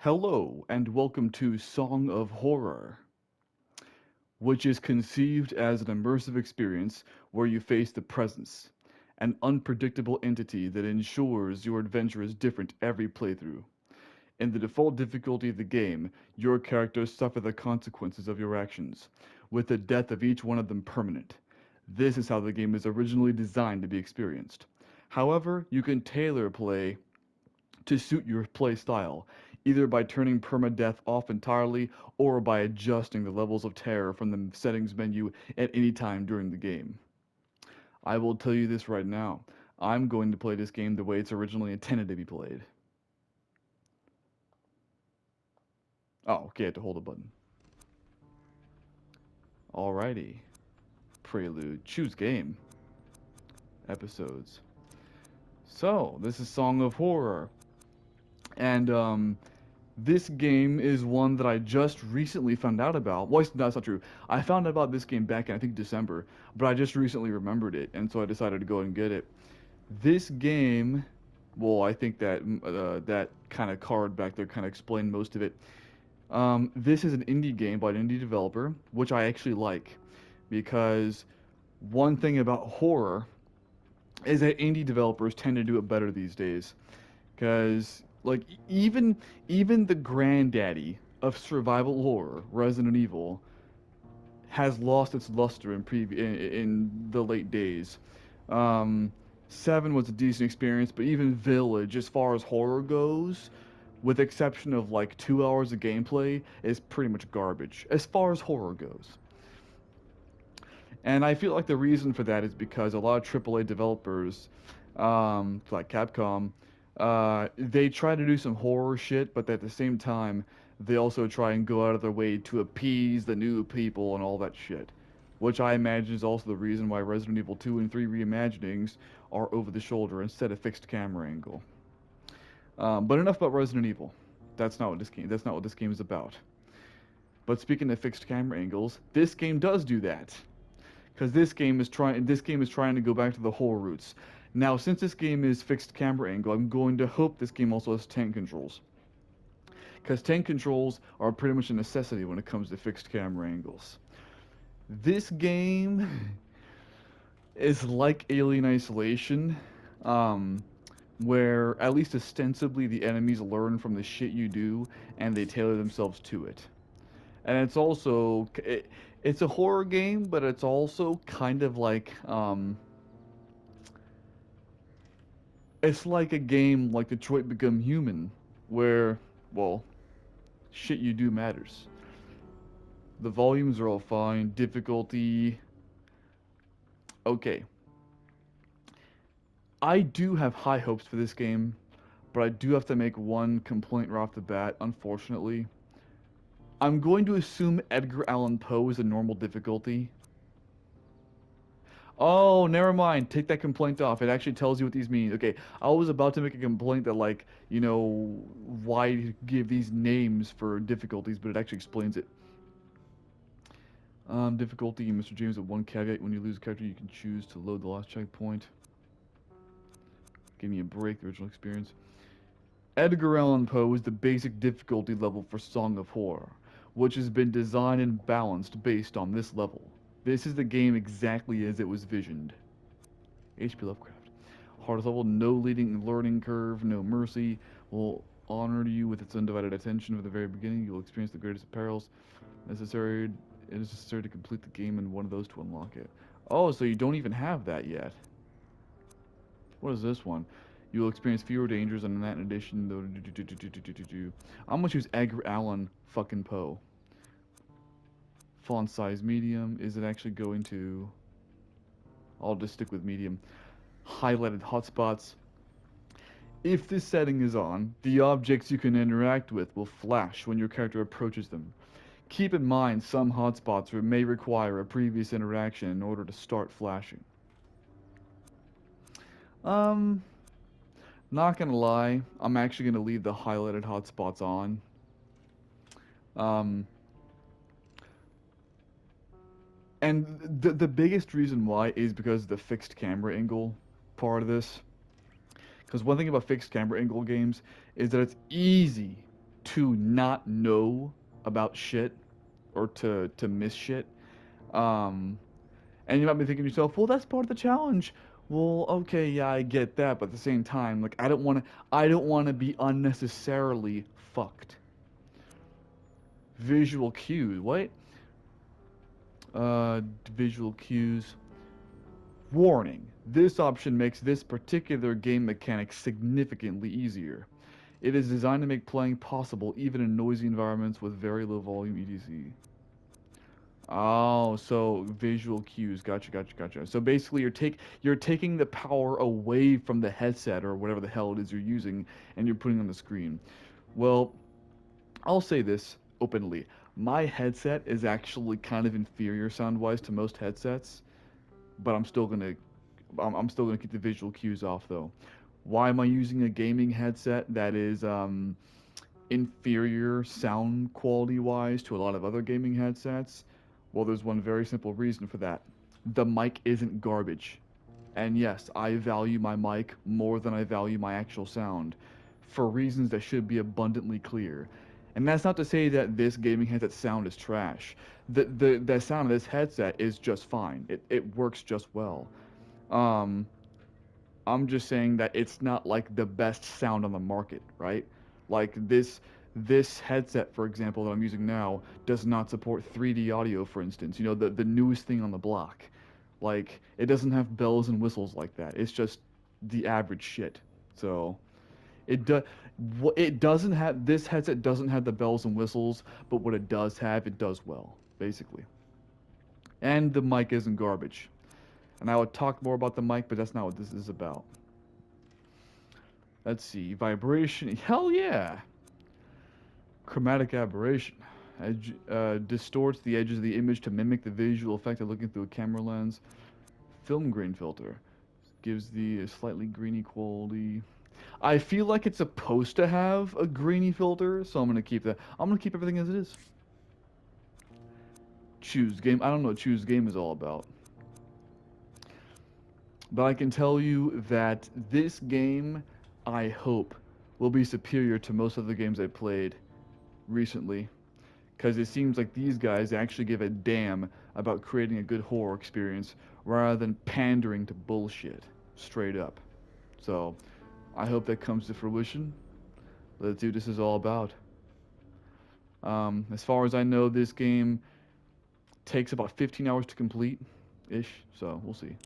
Hello, and welcome to Song of Horror, which is conceived as an immersive experience where you face the presence, an unpredictable entity that ensures your adventure is different every playthrough. In the default difficulty of the game, your characters suffer the consequences of your actions, with the death of each one of them permanent. This is how the game is originally designed to be experienced. However, you can tailor play to suit your play style, either by turning permadeath off entirely or by adjusting the levels of terror from the settings menu at any time during the game. I will tell you this right now. I'm going to play this game the way it's originally intended to be played. Oh, okay, I have to hold a button. Alrighty. Prelude. Choose game. Episodes. So, this is Song of Horror. And, this game is one that I just recently found out about. Well, that's not true. I found out about this game back in, I think, December, but I just recently remembered it, and so I decided to go and get it. This game, well, I think that that kind of card back there kind of explained most of it. This is an indie game by an indie developer, which I actually like, because one thing about horror is that indie developers tend to do it better these days. Because like even the granddaddy of survival horror, Resident Evil, has lost its luster in the late days. Um, Seven was a decent experience, but even Village, as far as horror goes, with exception of like 2 hours of gameplay, is pretty much garbage as far as horror goes. And I feel like the reason for that is because a lot of AAA developers, like Capcom, they try to do some horror shit, but at the same time, they also try and go out of their way to appease the new people and all that shit. Which I imagine is also the reason why Resident Evil 2 and 3 reimaginings are over the shoulder instead of fixed camera angle. But enough about Resident Evil. That's not what this game is about. But speaking of fixed camera angles, this game does do that because this game is trying to go back to the horror roots. Now, since this game is fixed camera angle, I'm going to hope this game also has tank controls, because tank controls are pretty much a necessity when it comes to fixed camera angles. This game is like Alien Isolation, um, where at least ostensibly the enemies learn from the shit you do and they tailor themselves to it. And it's a horror game, but it's also kind of like it's like a game like Detroit Become Human, where, well, shit you do matters. The volumes are all fine. Difficulty, okay. I do have high hopes for this game, but I do have to make one complaint right off the bat, unfortunately. I'm going to assume Edgar Allan Poe is a normal difficulty. Oh, never mind. Take that complaint off. It actually tells you what these mean. Okay, I was about to make a complaint that, like, why give these names for difficulties, but it actually explains it. Difficulty, Mr. James, with one caveat. When you lose a character, you can choose to load the last checkpoint. Give me a break, the original experience. Edgar Allan Poe is the basic difficulty level for Song of Horror, which has been designed and balanced based on this level. This is the game exactly as it was visioned. H.P. Lovecraft. Hardest level, no learning curve, no mercy, will honor you with its undivided attention from the very beginning. You'll experience the greatest of perils. Necessary, it is necessary to complete the game and one of those to unlock it. Oh, so you don't even have that yet. What is this one? You will experience fewer dangers, and in that in addition, I'm gonna choose Edgar Allan fucking Poe. Font size medium. Is it actually going to? I'll just stick with medium. Highlighted hotspots. If this setting is on, the objects you can interact with will flash when your character approaches them. Keep in mind some hotspots may require a previous interaction in order to start flashing. Um, Not gonna lie, I'm actually gonna leave the highlighted hotspots on. Um, and the biggest reason why is because of the fixed camera angle part of this. Because one thing about fixed camera angle games is that it's easy. to not know about shit or to miss shit. Um, and you might be thinking to yourself, well, that's part of the challenge. Well, okay, yeah, I get that, but at the same time, like I don't want to be unnecessarily fucked. Visual cues, what? Visual cues. Warning. This option makes this particular game mechanic significantly easier. It is designed to make playing possible even in noisy environments with very low volume EDC. Oh, so visual cues. Gotcha, gotcha, gotcha. So basically, you're taking the power away from the headset or whatever the hell it is you're using, and you're putting on the screen. Well, I'll say this openly. My headset is actually kind of inferior sound-wise to most headsets, but I'm still gonna keep the visual cues off though. Why am I using a gaming headset that is inferior sound quality wise to a lot of other gaming headsets? Well, there's one very simple reason for that. The mic isn't garbage. And yes, I value my mic more than I value my actual sound for reasons that should be abundantly clear. And that's not to say that this gaming headset sound is trash. The sound of this headset is just fine. It works just well. Um, I'm just saying that it's not like the best sound on the market, right? Like this headset, for example, that I'm using now, does not support 3D audio, for instance. You know, the newest thing on the block. Like it doesn't have bells and whistles like that. It's just the average shit. So it does. It doesn't have this headset doesn't have the bells and whistles, but what it does have, it does well, basically. And the mic isn't garbage. And I would talk more about the mic, but that's not what this is about. Let's see. Vibration. Hell yeah. Chromatic aberration. Distorts the edges of the image to mimic the visual effect of looking through a camera lens. Film grain filter. Gives the slightly greeny quality. I feel like it's supposed to have a greeny filter, so I'm gonna keep that. I'm gonna keep everything as it is. Choose game. I don't know what choose game is all about. But I can tell you that this game, I hope, will be superior to most of the games I played recently. Because it seems like these guys actually give a damn about creating a good horror experience rather than pandering to bullshit. Straight up. So, I hope that comes to fruition. Let's see what this is all about. As far as I know, this game takes about 15 hours to complete ish, so we'll see.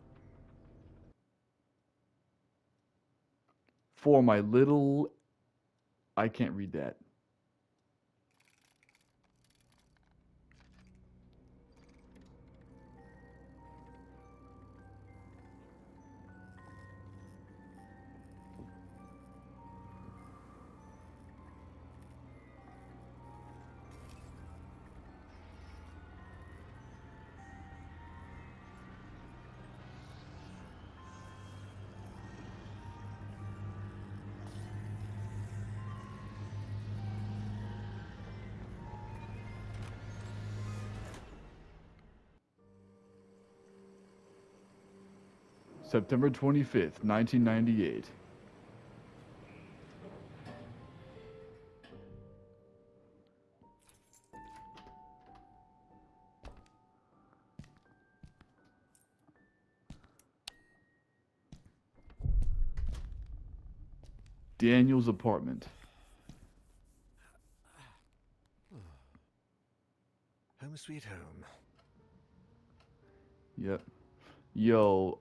For my little. I can't read that. September 25th, 1998. Daniel's apartment. Home sweet home. Yep. Yo.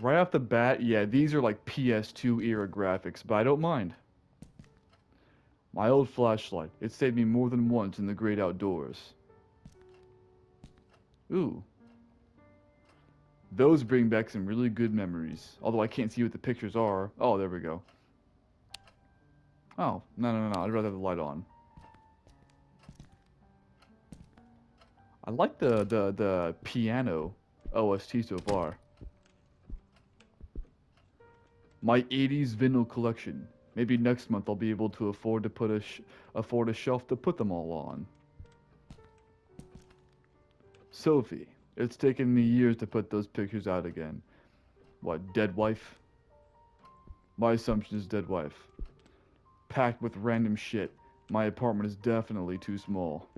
Right off the bat, yeah, these are like PS2 era graphics, but I don't mind. My old flashlight. It saved me more than once in the great outdoors. Ooh. Those bring back some really good memories. Although I can't see what the pictures are. Oh, there we go. Oh, no, no, no, no. I'd rather have the light on. I like the piano OST so far. My 80s vinyl collection. Maybe next month I'll be able to afford to afford a shelf to put them all on. Sophie, it's taken me years to put those pictures out again. What, dead wife? My assumption is dead wife. packed with random shit. My apartment is definitely too small.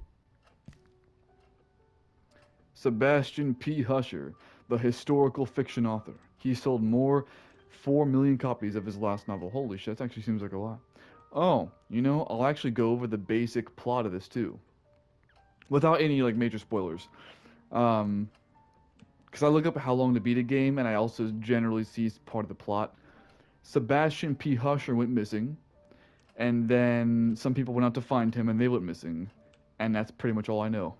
Sebastian P. Husher, the historical fiction author. He sold 4 million copies of his last novel. Holy shit, that actually seems like a lot. Oh, you know, I'll actually go over the basic plot of this too. Without any, like, major spoilers. Um, because I look up how long to beat a game, and I also generally see part of the plot. Sebastian P. Husher went missing, and then some people went out to find him, and they went missing. And that's pretty much all I know.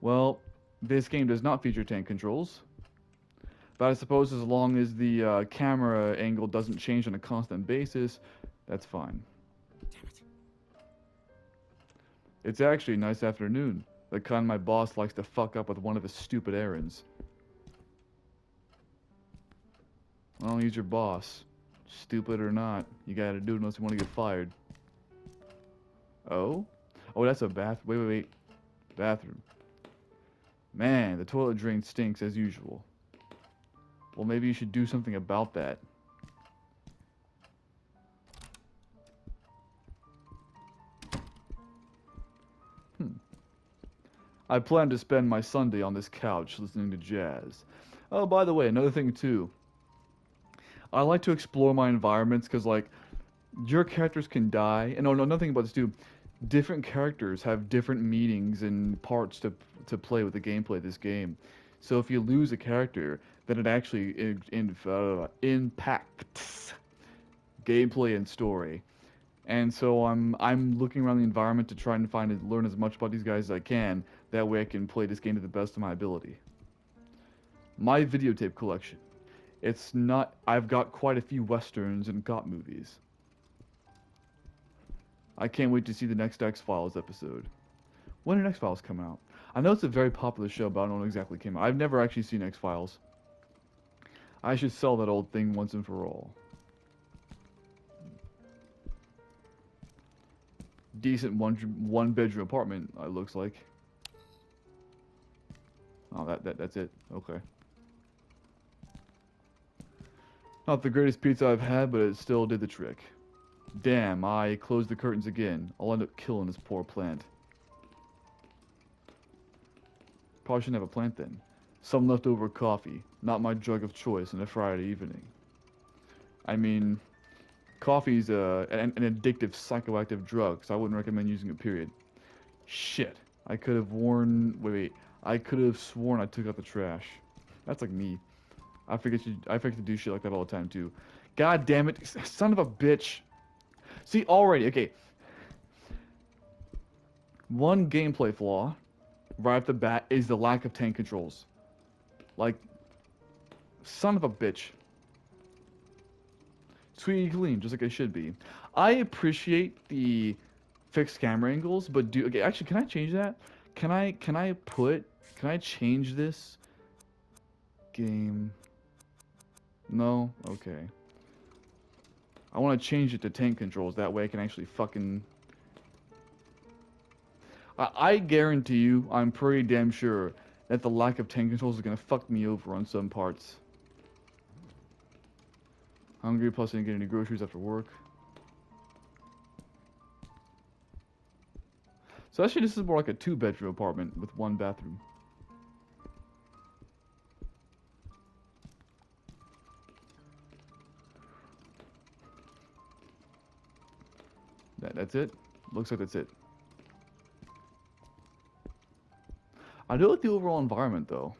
Well, this game does not feature tank controls, but I suppose as long as the camera angle doesn't change on a constant basis, that's fine. Damn it. It's actually a nice afternoon, the kind my boss likes to fuck up with one of his stupid errands. Well, he's your boss. Stupid or not, you gotta do it unless you want to get fired. Oh? Oh, that's a wait. Bathroom. Man, the toilet drain stinks as usual. Well, maybe you should do something about that. I plan to spend my Sunday on this couch listening to jazz. Oh, by the way, another thing too. I like to explore my environments because, like, your characters can die. And no, nothing about this too. Different characters have different meanings and parts to play with the gameplay of this game. So if you lose a character, then it actually impacts gameplay and story. And so I'm looking around the environment to try and find and learn as much about these guys as I can. That way I can play this game to the best of my ability. My videotape collection. It's not. I've got quite a few westerns and cop movies. I can't wait to see the next X-Files episode. When did X-Files come out? I know it's a very popular show, but I don't know when it exactly came out. I've never actually seen X-Files. I should sell that old thing once and for all. Decent one bedroom apartment, it looks like. Oh, that's it. Okay. Not the greatest pizza I've had, but it still did the trick. Damn, I closed the curtains again. I'll end up killing this poor plant. Probably shouldn't have a plant then. Some leftover coffee. Not my drug of choice on a Friday evening. I mean, coffee's an addictive psychoactive drug, so I wouldn't recommend using it, period. Shit. I could have worn... Wait. I could have sworn I took out the trash. That's like me. I forget to do shit like that all the time, too. God damn it. Son of a bitch. See, already, okay. One gameplay flaw, right off the bat, is the lack of tank controls. Like, son of a bitch. Sweet and clean, just like it should be. I appreciate the fixed camera angles, but okay, actually, can I change that? Can I change this? Game. No? Okay. I want to change it to tank controls. That way I can actually fucking... I guarantee you, I'm pretty damn sure that the lack of tank controls is going to fuck me over on some parts. Hungry, plus I didn't get any groceries after work. So actually this is more like a 2-bedroom apartment with 1 bathroom. That's it? Looks like that's it. I do like the overall environment though.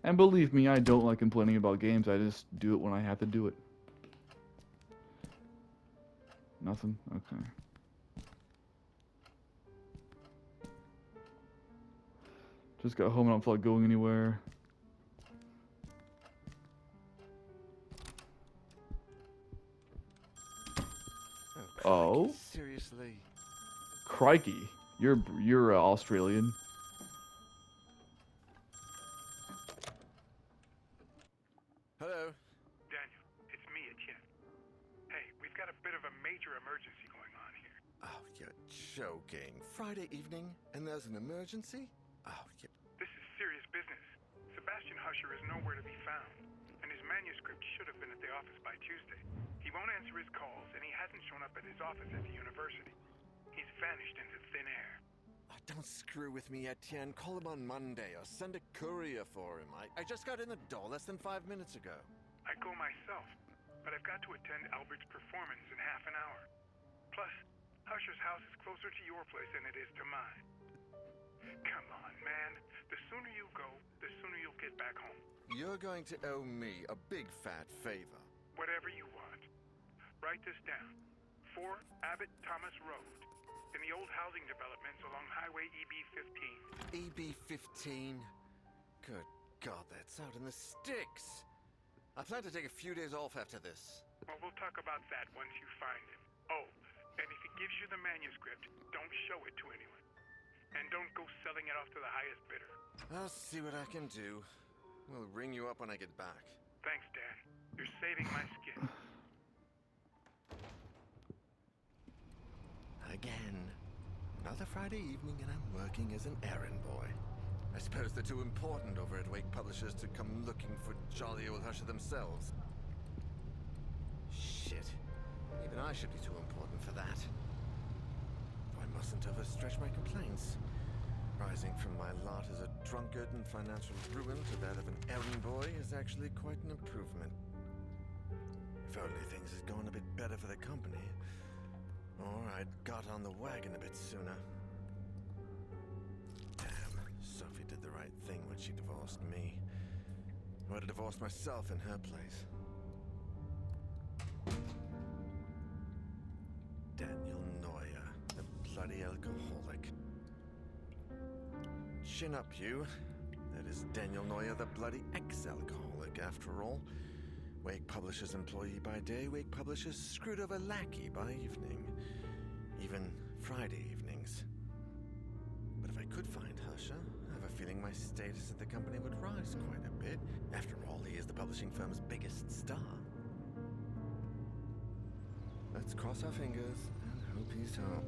And believe me, I don't like complaining about games, I just do it when I have to do it. Nothing? Okay. Just got home and I don't feel like going anywhere. Oh, Oh? seriously? Crikey. You're Australian. Hello? Daniel, it's me, Etienne. Hey, we've got a bit of a major emergency going on here. Oh, you're joking. Friday evening, and there's an emergency? Oh, This is serious business. Sebastian Husher to be found, and his manuscript should have been at the office by Tuesday. He won't answer his calls, and he hasn't shown up at his office at the university. He's vanished into thin air. Don't screw with me, Etienne. Call him on Monday or send a courier for him. I just got in the door less than 5 minutes ago. I'd go myself, but I've got to attend Albert's performance in half an hour. Plus, Usher's house is closer to your place than it is to mine. Come on, man. The sooner you go, the sooner you'll get back home. You're going to owe me a big fat favor. Whatever you want. Write this down. 4 Abbott Thomas Road, in the old housing developments along Highway EB-15. EB-15? Good God, that's out in the sticks. I plan to take a few days off after this. Well, we'll talk about that once you find him. Oh, and if he gives you the manuscript, don't show it to anyone. And don't go selling it off to the highest bidder. I'll see what I can do. We'll ring you up when I get back. Thanks, Dan. You're saving my skin. Again. Another Friday evening and I'm working as an errand boy. I suppose they're too important over at Wake Publishers to come looking for jolly old Husher themselves. Shit. Even I should be too important for that. Though I mustn't overstretch my complaints. Rising from my lot as a drunkard and financial ruin to that of an errand boy is actually quite an improvement. If only things had gone a bit better for the company. Or I'd got on the wagon a bit sooner. Damn, Sophie did the right thing when she divorced me. I would have divorced myself in her place. Daniel Neuer, the bloody alcoholic. Chin up, you. That is Daniel Neuer, the bloody ex-alcoholic, after all. Wake Publishers employee by day, Wake Publishers screwed over lackey by evening. Even Friday evenings. But if I could find Husher, I have a feeling my status at the company would rise quite a bit. After all, he is the publishing firm's biggest star. Let's cross our fingers and hope he's home.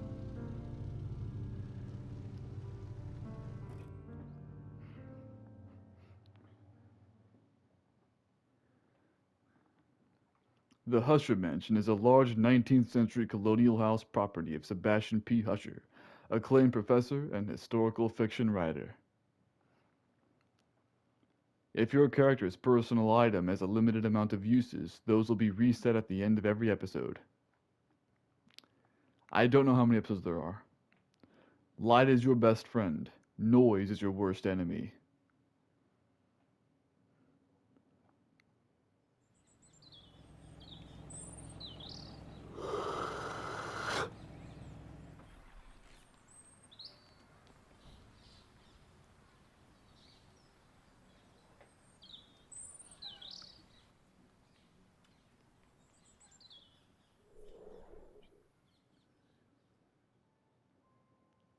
The Husher Mansion is a large 19th century colonial house property of Sebastian P. Husher, acclaimed professor and historical fiction writer. If your character's personal item has a limited amount of uses, those will be reset at the end of every episode. I don't know how many episodes there are. Light is your best friend. Noise is your worst enemy.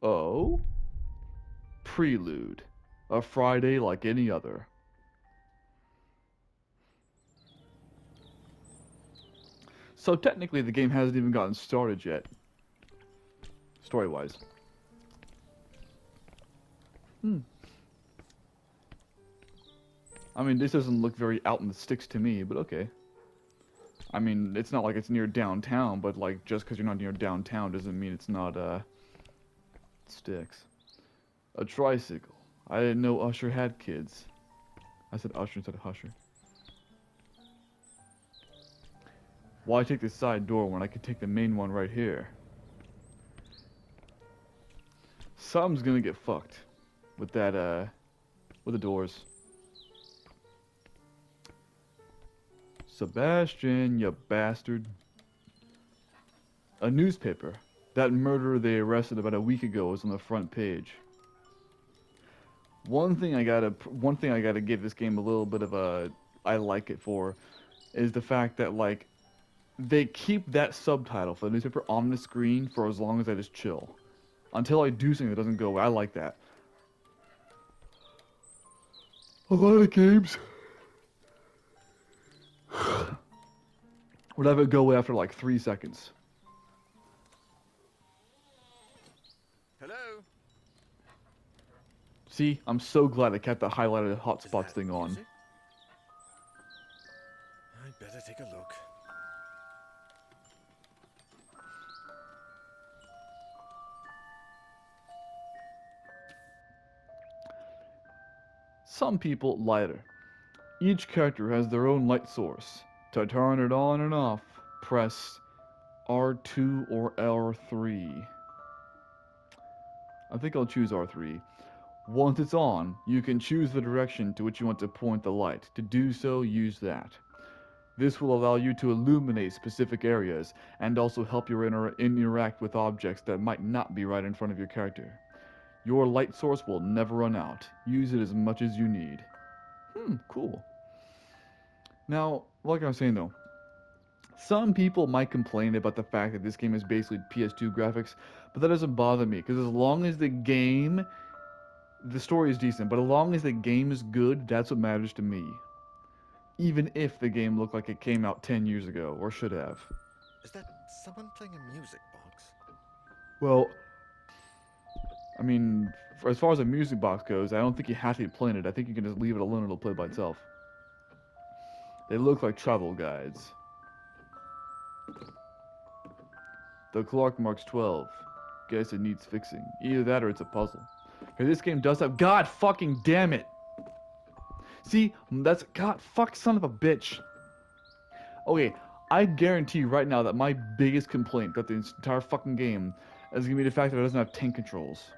Oh? Prelude. A Friday like any other. So technically the game hasn't even gotten started yet. Story-wise. I mean, this doesn't look very out in the sticks to me, but okay. I mean, it's not like it's near downtown, but like, just because you're not near downtown doesn't mean it's not, sticks. A tricycle. I didn't know Usher had kids. I said Usher instead of Husher. Why take the side door when I could take the main one right here? Something's gonna get fucked with that, with the doors. Sebastian, you bastard. A newspaper. That murderer they arrested about a week ago is on the front page. One thing I gotta give this game a little bit of a I like it for is the fact that like they keep that subtitle for the newspaper on the screen for as long as I just chill. Until I do something that doesn't go away. I like that. A lot of games would have it go away after like 3 seconds. Hello? See, I'm so glad I kept the highlighted Is hotspots that thing on. music? I'd better take a look. Some people lighter. Each character has their own light source. To turn it on and off, press R2 or R3. I think I'll choose R3. Once it's on, you can choose the direction to which you want to point the light. To do so, use that. This will allow you to illuminate specific areas and also help you interact with objects that might not be right in front of your character. Your light source will never run out. Use it as much as you need. Cool. Now, like I was saying though, some people might complain about the fact that this game is basically PS2 graphics, but that doesn't bother me because as long as the story is decent, but as long as the game is good, that's what matters to me. Even if the game looked like it came out 10 years ago, or should have. Is that someone playing a music box? Well, I mean, as far as a music box goes, I don't think you have to be playing it. I think you can just leave it alone, it'll play by itself. They look like travel guides. The clock marks 12. Guess it needs fixing. Either that or it's a puzzle. Okay, this game does have. God fucking damn it! See, that's. God fuck son of a bitch. Okay, I guarantee right now that my biggest complaint about the entire fucking game is gonna be the fact that it doesn't have tank controls.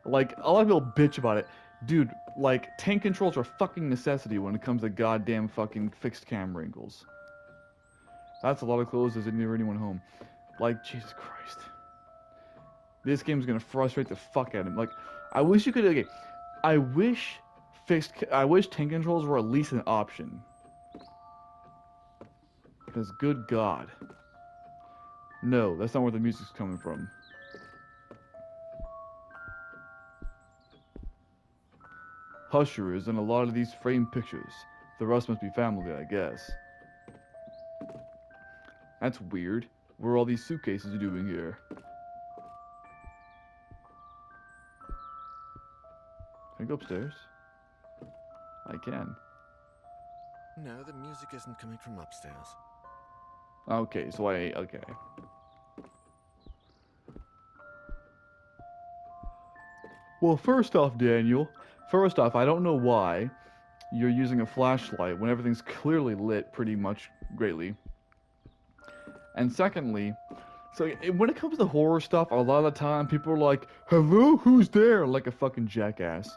Like, a lot of people bitch about it. Dude, like, tank controls are a fucking necessity when it comes to goddamn fucking fixed camera angles. That's a lot of clothes as near anyone home. Like, Jesus Christ. This game's gonna frustrate the fuck out of him. Like, I wish you could, okay, I wish tank controls were at least an option. Because, good God. No, that's not where the music's coming from. Husher is in a lot of these framed pictures. The rest must be family, I guess. That's weird. What are all these suitcases doing here? Can I go upstairs? I can. No, the music isn't coming from upstairs. Okay, okay. Well, first off, Daniel, I don't know why you're using a flashlight when everything's clearly lit pretty much greatly. And secondly, so when it comes to horror stuff, a lot of the time people are like, "Hello, who's there?" like a fucking jackass.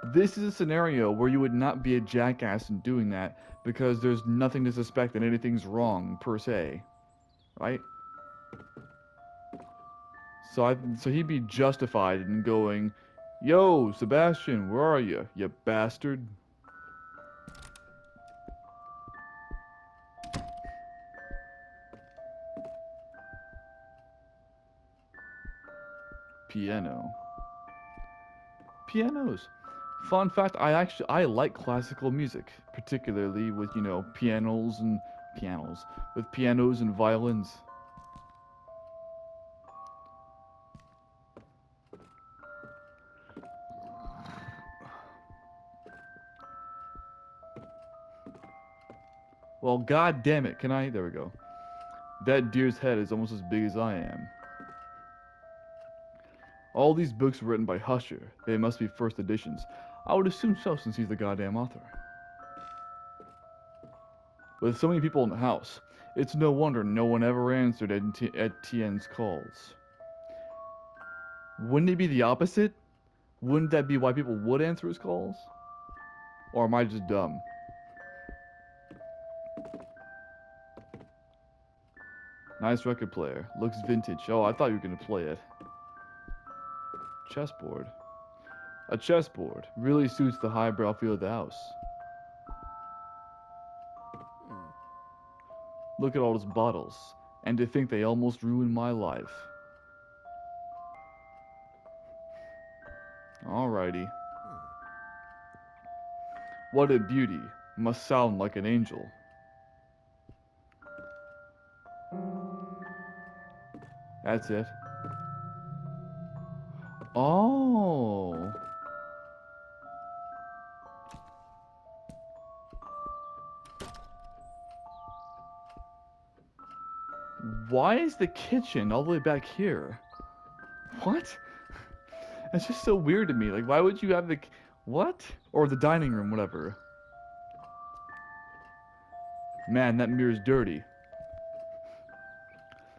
This is a scenario where you would not be a jackass in doing that because there's nothing to suspect that anything's wrong per se, right? So he'd be justified in going, "Yo, Sebastian, where are you, you bastard?" Piano. Pianos. Fun fact, I like classical music, particularly with, pianos with pianos and violins. Well, god damn it, can I? There we go. That deer's head is almost as big as I am. All these books were written by Husher. They must be first editions. I would assume so since he's the goddamn author. With so many people in the house, it's no wonder no one ever answered at Tien's calls. Wouldn't it be the opposite? Wouldn't that be why people would answer his calls? Or am I just dumb? Nice record player. Looks vintage. Oh, I thought you were gonna play it. Chessboard. A chessboard really suits the highbrow feel of the house. Look at all those bottles. And to think they almost ruined my life. Alrighty. What a beauty. Must sound like an angel. That's it. Oh. Why is the kitchen all the way back here? What? That's just so weird to me. Like, why would you have the... What? Or the dining room, whatever. Man, that mirror's dirty.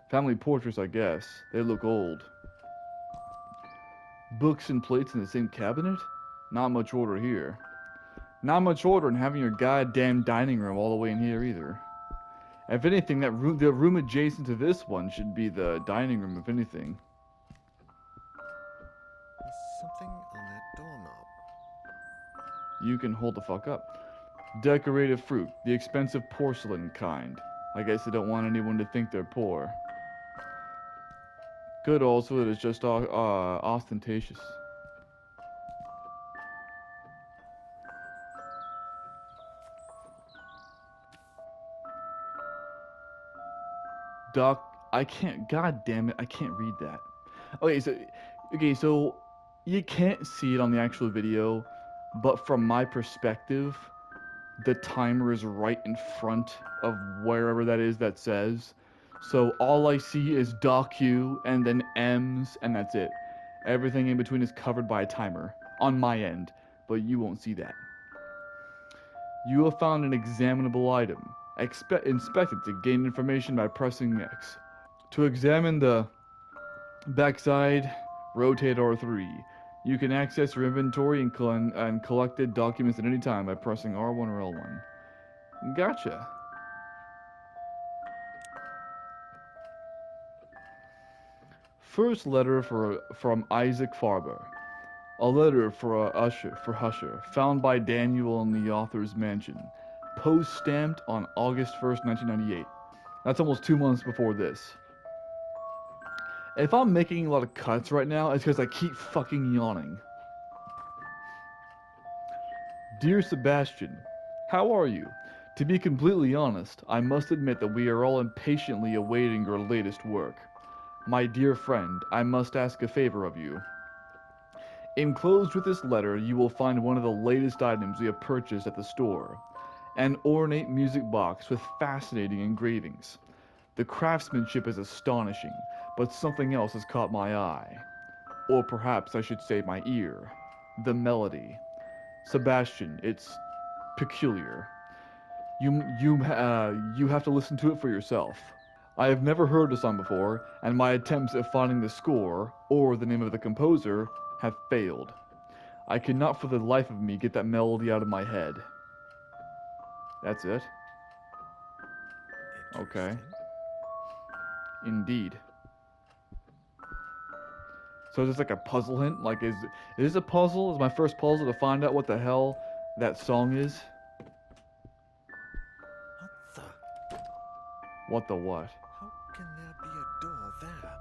Family portraits, I guess. They look old. Books and plates in the same cabinet? Not much order here. Not much order in having your goddamn dining room all the way in here either. If anything, the room adjacent to this one should be the dining room, if anything. There's something on that doorknob. You can hold the fuck up. Decorative fruit, the expensive porcelain kind. I guess they don't want anyone to think they're poor. Good also that it's just ostentatious. Doc, I can't. God damn it, I can't read that. Okay, so you can't see it on the actual video, but from my perspective, the timer is right in front of wherever that is that says. So all I see is docu and then M's and that's it. Everything in between is covered by a timer on my end, but you won't see that. You have found an examinable item. Inspect it to gain information by pressing X. To examine the backside, rotate R3. You can access your inventory and collected documents at any time by pressing R1 or L1. Gotcha. First letter from Isaac Farber. A letter for Husher, found by Daniel in the author's mansion. Post stamped on August 1st, 1998. That's almost 2 months before this. If I'm making a lot of cuts right now, it's because I keep fucking yawning. Dear Sebastian, how are you? To be completely honest, I must admit that we are all impatiently awaiting your latest work. My dear friend, I must ask a favor of you. Enclosed with this letter, you will find one of the latest items we have purchased at the store. An ornate music box with fascinating engravings. The craftsmanship is astonishing, but something else has caught my eye. Or perhaps I should say my ear. The melody. Sebastian, it's peculiar. You have to listen to it for yourself. I have never heard the song before, and my attempts at finding the score, or the name of the composer, have failed. I cannot for the life of me get that melody out of my head. That's it? Okay. Interesting. Indeed. So is this like a puzzle hint? Like, is this a puzzle? Is my first puzzle to find out what the hell that song is? What the? What the what? How can there be a door there?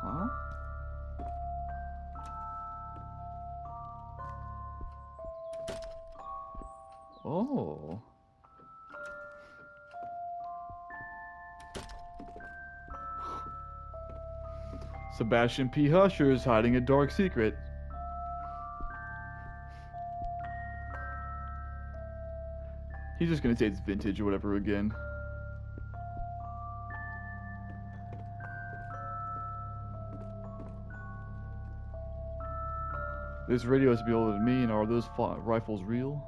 Huh? Oh. Sebastian P. Husher is hiding a dark secret. He's just gonna say it's vintage or whatever again. This radio has to be older than me, and are those rifles real?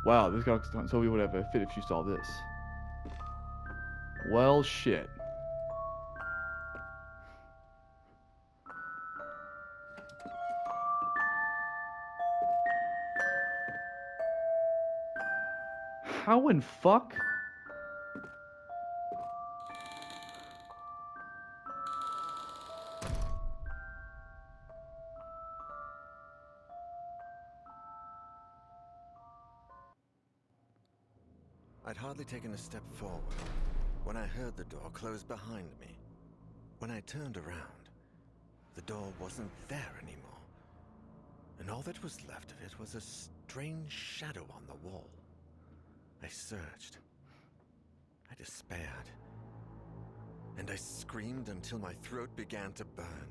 Wow, this guy Toby would have a fit if she saw this. Well, shit. How in fuck? I'd hardly taken a step forward when I heard the door close behind me. When I turned around, the door wasn't there anymore. And all that was left of it was a strange shadow on the wall. I searched. I despaired. And I screamed until my throat began to burn.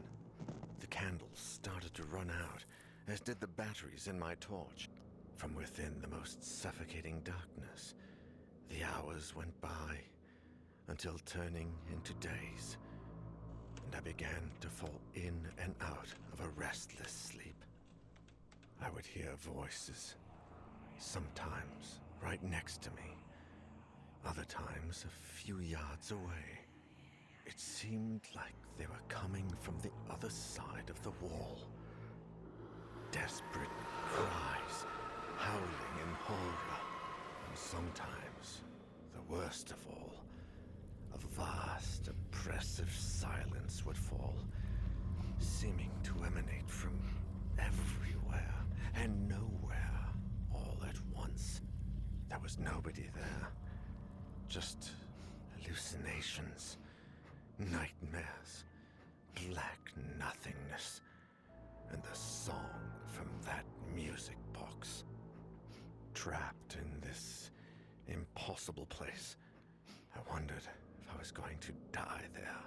The candles started to run out, as did the batteries in my torch. From within the most suffocating darkness, the hours went by until turning into days, and I began to fall in and out of a restless sleep. I would hear voices, sometimes right next to me, other times a few yards away. It seemed like they were coming from the other side of the wall. Desperate cries, howling in horror, and sometimes, the worst of all, a vast, oppressive silence would fall, seeming to emanate from everywhere and nowhere all at once. There was nobody there, just hallucinations, nightmares, black nothingness, and the song from that music box. Trapped in this impossible place, I wondered if I was going to die there.